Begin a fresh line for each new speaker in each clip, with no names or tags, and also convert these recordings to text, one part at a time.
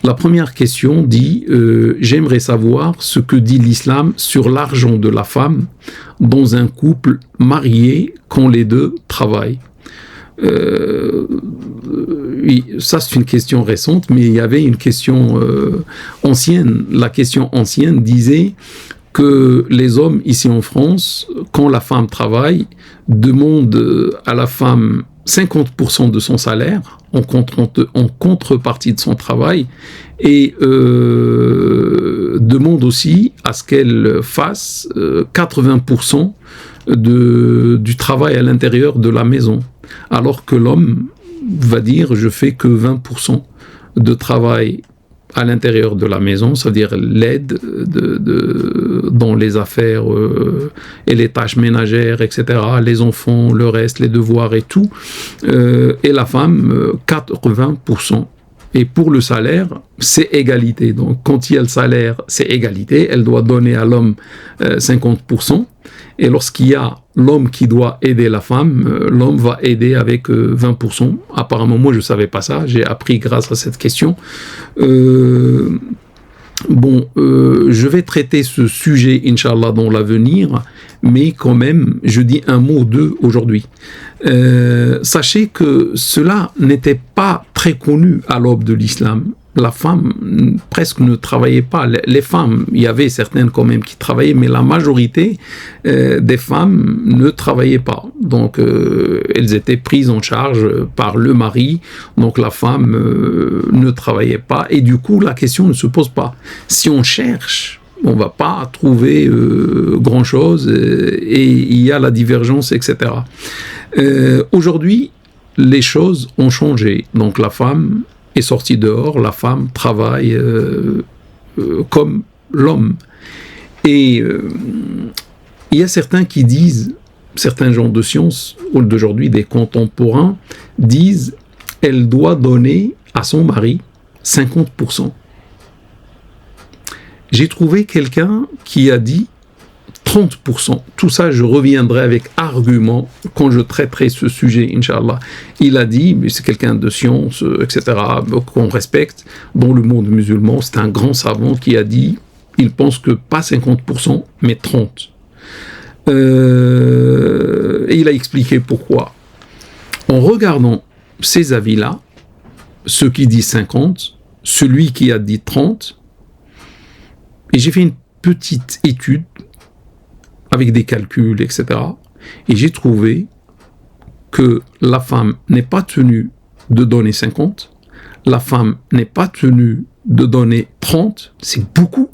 La première question dit j'aimerais savoir ce que dit l'islam sur l'argent de la femme dans un couple marié quand les deux travaillent. Oui, ça c'est une question récente, mais il y avait une question ancienne. La question ancienne disait que les hommes ici en France, quand la femme travaille, demandent à la femme 50% de son salaire en contrepartie de son travail et demandent aussi à ce qu'elle fasse 80% du travail à l'intérieur de la maison. Alors que l'homme va dire je fais que 20% de travail à l'intérieur de la maison, c'est-à-dire l'aide dans les affaires et les tâches ménagères, etc., les enfants, le reste, les devoirs et tout, et la femme 80%. Et pour le salaire, c'est égalité. Donc, quand il y a le salaire, c'est égalité. Elle doit donner à l'homme 50%. Et lorsqu'il y a l'homme qui doit aider la femme, l'homme va aider avec 20%. Apparemment, moi, je ne savais pas ça. J'ai appris grâce à cette question. Je vais traiter ce sujet, Inch'Allah, dans l'avenir, mais quand même, je dis un mot d'eux aujourd'hui. Sachez que cela n'était pas très connu à l'aube de l'islam. La femme presque ne travaillait pas. Les femmes, il y avait certaines quand même qui travaillaient, mais la majorité des femmes ne travaillaient pas. Donc, elles étaient prises en charge par le mari. Donc, la femme ne travaillait pas. Et du coup, la question ne se pose pas. Si on cherche, on ne va pas trouver grand-chose et il y a la divergence, etc. Aujourd'hui, les choses ont changé. Donc, la femme est sortie dehors, la femme travaille comme l'homme. Et il y a certains qui disent, certains gens de science, ou d'aujourd'hui des contemporains, disent elle doit donner à son mari 50%. J'ai trouvé quelqu'un qui a dit 30%. Tout ça, je reviendrai avec argument quand je traiterai ce sujet, Inch'Allah. Il a dit, mais c'est quelqu'un de science, etc., qu'on respecte. Dans le monde musulman, c'est un grand savant qui a dit, il pense que pas 50%, mais 30%. Et il a expliqué pourquoi. En regardant ces avis-là, ceux qui disent 50, celui qui a dit 30, et j'ai fait une petite étude avec des calculs, etc. Et j'ai trouvé que la femme n'est pas tenue de donner 50, la femme n'est pas tenue de donner 30, c'est beaucoup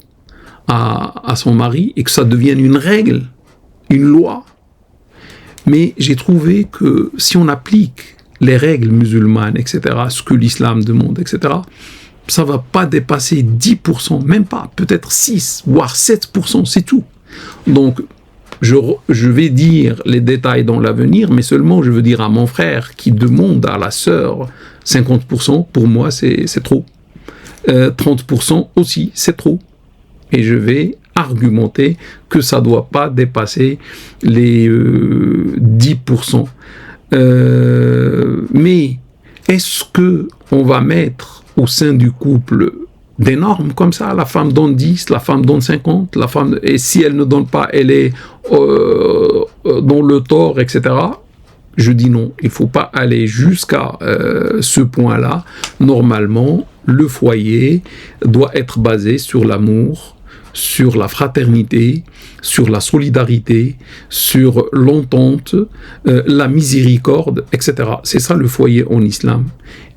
à son mari, et que ça devienne une règle, une loi. Mais j'ai trouvé que si on applique les règles musulmanes, etc., ce que l'islam demande, etc., ça ne va pas dépasser 10%, même pas, peut-être 6, voire 7%, c'est tout. Donc, je vais dire les détails dans l'avenir, mais seulement je veux dire à mon frère qui demande à la sœur 50%, pour moi c'est trop. 30% aussi, c'est trop. Et je vais argumenter que ça ne doit pas dépasser les 10%. Mais est-ce qu'on va mettre au sein du couple des normes comme ça, la femme donne 10, la femme donne 50, la femme, et si elle ne donne pas, elle est dans le tort, etc. Je dis non, il ne faut pas aller jusqu'à ce point-là. Normalement, le foyer doit être basé sur l'amour, sur la fraternité, sur la solidarité, sur l'entente, la miséricorde, etc. C'est ça le foyer en islam.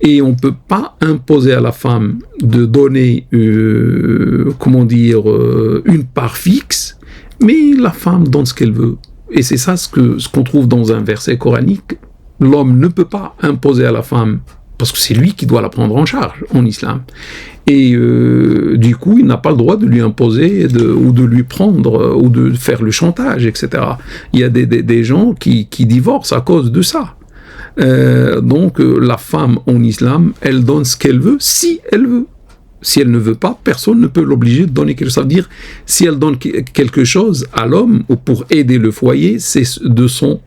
Et on ne peut pas imposer à la femme de donner, une part fixe, mais la femme donne ce qu'elle veut. Et c'est ça ce qu'on trouve dans un verset coranique. L'homme ne peut pas imposer à la femme, parce que c'est lui qui doit la prendre en charge en islam. Et du coup, il n'a pas le droit de lui imposer ou de lui prendre ou de faire le chantage, etc. Il y a des gens qui divorcent à cause de ça. Donc, la femme en islam, elle donne ce qu'elle veut, si elle veut. Si elle ne veut pas, personne ne peut l'obliger de donner quelque chose. Ça veut dire, si elle donne quelque chose à l'homme ou pour aider le foyer, c'est de son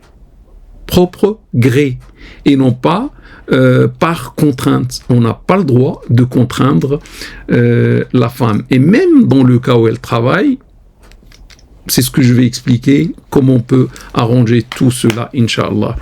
propre gré. Et non pas par contrainte. On n'a pas le droit de contraindre la femme. Et même dans le cas où elle travaille, c'est ce que je vais expliquer, comment on peut arranger tout cela, Inch'Allah.